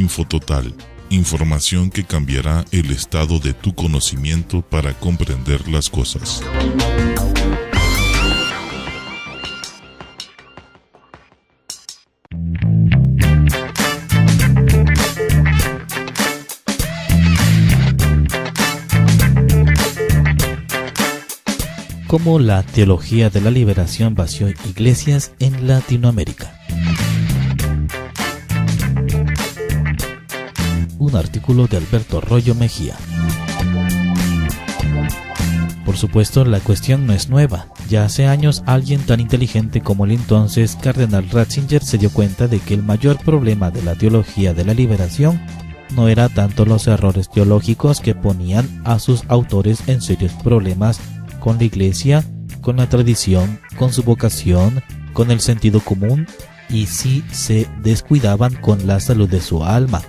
Infototal, información que cambiará el estado de tu conocimiento para comprender las cosas. Cómo la teología de la liberación vació iglesias en Latinoamérica. Un artículo de Alberto Arroyo Mejía. Por supuesto, la cuestión no es nueva. Ya hace años alguien tan inteligente como el entonces cardenal Ratzinger se dio cuenta de que el mayor problema de la teología de la liberación no era tanto los errores teológicos que ponían a sus autores en serios problemas con la iglesia, con la tradición, con su vocación, con el sentido común, y si se descuidaban con la salud de su alma.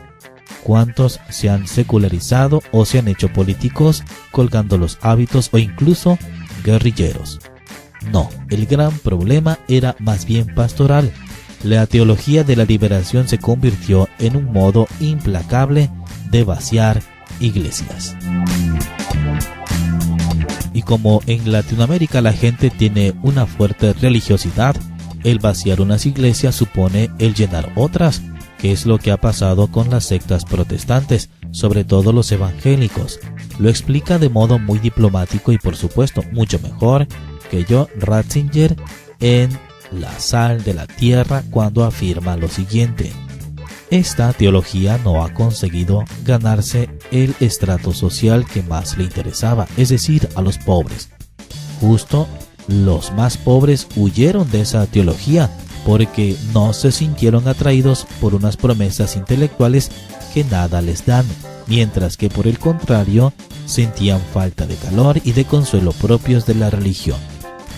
¿Cuántos se han secularizado o se han hecho políticos, colgando los hábitos o incluso guerrilleros? No, el gran problema era más bien pastoral. La teología de la liberación se convirtió en un modo implacable de vaciar iglesias. Y como en Latinoamérica la gente tiene una fuerte religiosidad, el vaciar unas iglesias supone el llenar otras, que es lo que ha pasado con las sectas protestantes, sobre todo los evangélicos. Lo explica de modo muy diplomático y por supuesto mucho mejor que yo, Ratzinger, en La sal de la tierra, cuando afirma lo siguiente: esta teología no ha conseguido ganarse el estrato social que más le interesaba, es decir, a los pobres. Justo los más pobres huyeron de esa teología porque no se sintieron atraídos por unas promesas intelectuales que nada les dan, mientras que por el contrario sentían falta de calor y de consuelo propios de la religión.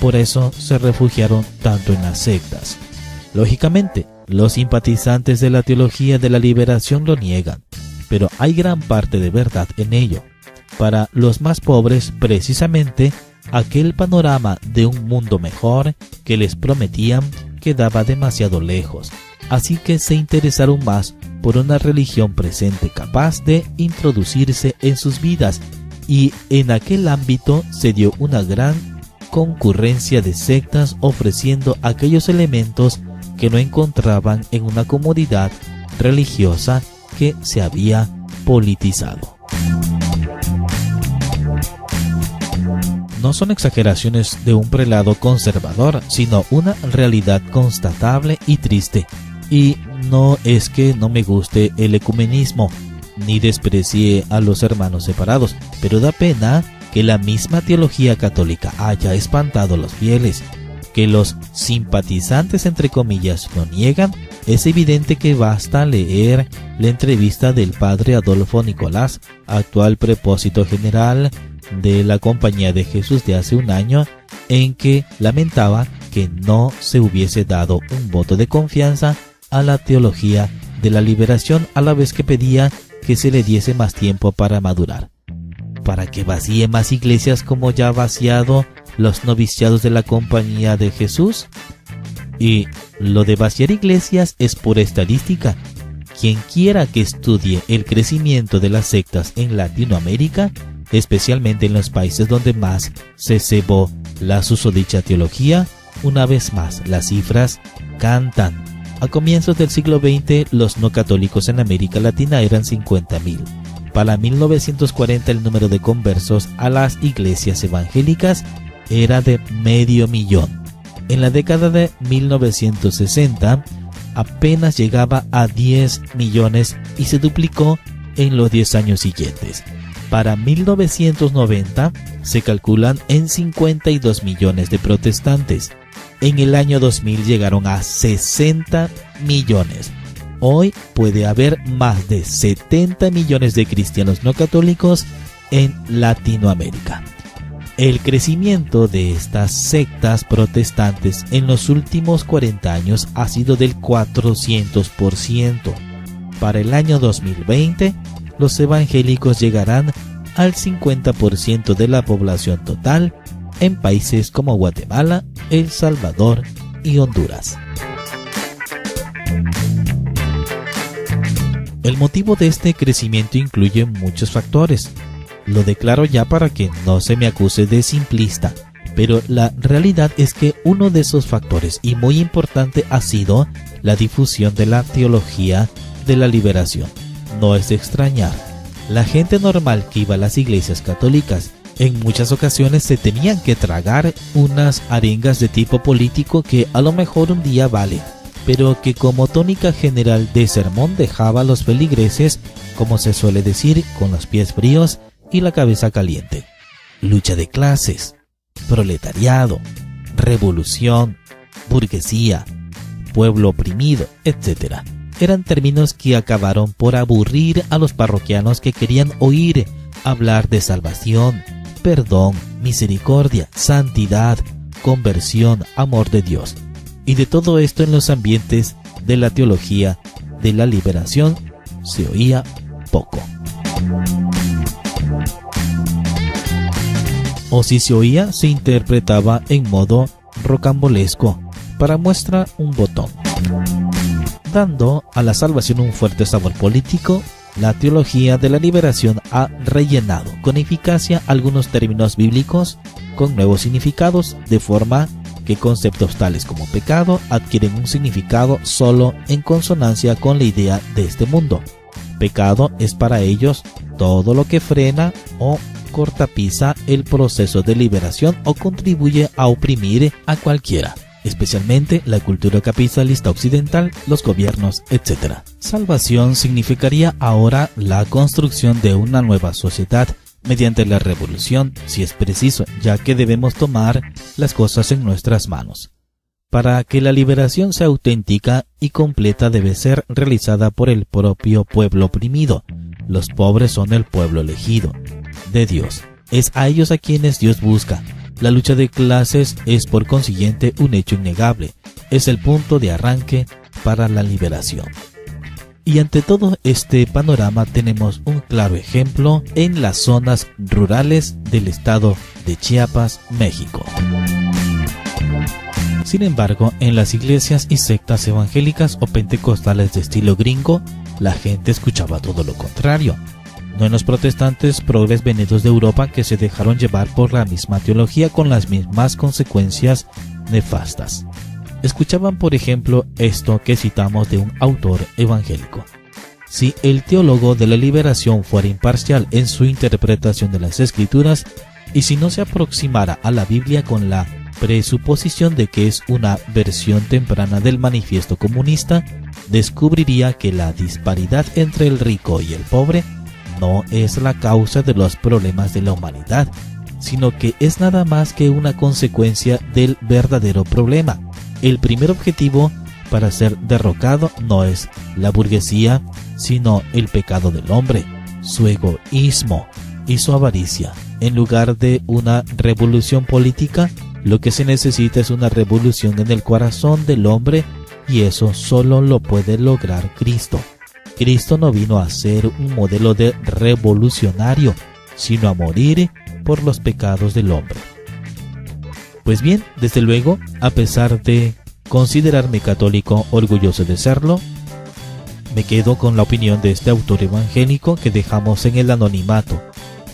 Por eso se refugiaron tanto en las sectas. Lógicamente, los simpatizantes de la teología de la liberación lo niegan, pero hay gran parte de verdad en ello. Para los más pobres, precisamente, aquel panorama de un mundo mejor que les prometían quedaba demasiado lejos, así que se interesaron más por una religión presente capaz de introducirse en sus vidas, y en aquel ámbito se dio una gran concurrencia de sectas ofreciendo aquellos elementos que no encontraban en una comunidad religiosa que se había politizado. No son exageraciones de un prelado conservador, sino una realidad constatable y triste. Y no es que no me guste el ecumenismo, ni desprecie a los hermanos separados, pero da pena que la misma teología católica haya espantado a los fieles. Que los simpatizantes, entre comillas, lo niegan, es evidente que basta leer la entrevista del padre Adolfo Nicolás, actual prepósito general de la Compañía de Jesús de hace un año, en que lamentaba que no se hubiese dado un voto de confianza a la teología de la liberación, a la vez que pedía que se le diese más tiempo para madurar. ¿Para que vacíe más iglesias como ya ha vaciado los noviciados de la Compañía de Jesús? Y lo de vaciar iglesias es pura estadística. Quien quiera que estudie el crecimiento de las sectas en Latinoamérica, especialmente en los países donde más se cebó la susodicha teología, una vez más las cifras cantan. A comienzos del siglo XX, los no católicos en América Latina eran 50,000. Para 1940 el número de conversos a las iglesias evangélicas era de 500,000. En la década de 1960 apenas llegaba a 10 millones y se duplicó en los 10 años siguientes. Para 1990 se calculan en 52 millones de protestantes. En el año 2000 llegaron a 60 millones. Hoy puede haber más de 70 millones de cristianos no católicos en Latinoamérica. El crecimiento de estas sectas protestantes en los últimos 40 años ha sido del 400%. Para el año 2020, los evangélicos llegarán al 50% de la población total en países como Guatemala, El Salvador y Honduras. El motivo de este crecimiento incluye muchos factores. Lo declaro ya para que no se me acuse de simplista, pero la realidad es que uno de esos factores, y muy importante, ha sido la difusión de la teología de la liberación. No es de extrañar. La gente normal que iba a las iglesias católicas en muchas ocasiones se tenían que tragar unas arengas de tipo político que a lo mejor un día valen, pero que como tónica general de sermón dejaba a los feligreses, como se suele decir, con los pies fríos y la cabeza caliente. Lucha de clases, proletariado, revolución, burguesía, pueblo oprimido, etc. Eran términos que acabaron por aburrir a los parroquianos que querían oír hablar de salvación, perdón, misericordia, santidad, conversión, amor de Dios. Y de todo esto en los ambientes de la teología de la liberación se oía poco. O si se oía, se interpretaba en modo rocambolesco. Para muestra, un botón. Dando a la salvación un fuerte sabor político, la teología de la liberación ha rellenado con eficacia algunos términos bíblicos con nuevos significados, de forma que conceptos tales como pecado adquieren un significado solo en consonancia con la idea de este mundo. Pecado es para ellos todo lo que frena o cortapisa el proceso de liberación o contribuye a oprimir a cualquiera, especialmente la cultura capitalista occidental, los gobiernos, etc. Salvación significaría ahora la construcción de una nueva sociedad mediante la revolución, si es preciso, ya que debemos tomar las cosas en nuestras manos. Para que la liberación sea auténtica y completa debe ser realizada por el propio pueblo oprimido. Los pobres son el pueblo elegido de Dios. Es a ellos a quienes Dios busca. La lucha de clases es por consiguiente un hecho innegable. Es el punto de arranque para la liberación. Y ante todo este panorama tenemos un claro ejemplo en las zonas rurales del estado de Chiapas, México. Sin embargo, en las iglesias y sectas evangélicas o pentecostales de estilo gringo, la gente escuchaba todo lo contrario. No en los protestantes progres venidos de Europa que se dejaron llevar por la misma teología con las mismas consecuencias nefastas. Escuchaban, por ejemplo, esto que citamos de un autor evangélico. Si el teólogo de la liberación fuera imparcial en su interpretación de las Escrituras, y si no se aproximara a la Biblia con la presuposición de que es una versión temprana del manifiesto comunista, descubriría que la disparidad entre el rico y el pobre no es la causa de los problemas de la humanidad, sino que es nada más que una consecuencia del verdadero problema. El primer objetivo para ser derrocado no es la burguesía, sino el pecado del hombre, su egoísmo y su avaricia. En lugar de una revolución política, lo que se necesita es una revolución en el corazón del hombre, y eso solo lo puede lograr Cristo. Cristo no vino a ser un modelo de revolucionario, sino a morir por los pecados del hombre. Pues bien, desde luego, a pesar de considerarme católico orgulloso de serlo, me quedo con la opinión de este autor evangélico que dejamos en el anonimato.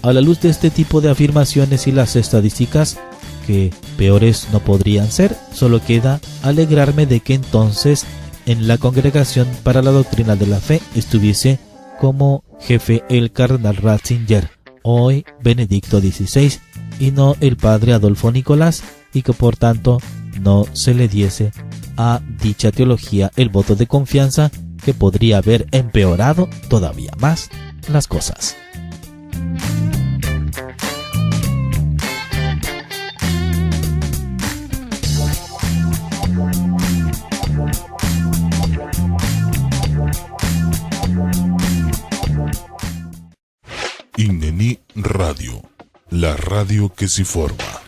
A la luz de este tipo de afirmaciones y las estadísticas, que peores no podrían ser, solo queda alegrarme de que entonces en la Congregación para la Doctrina de la Fe estuviese como jefe el cardenal Ratzinger, hoy Benedicto XVI, y no el padre Adolfo Nicolás, y que por tanto no se le diese a dicha teología el voto de confianza, que podría haber empeorado todavía más las cosas. Ineni Radio, la radio que se forma.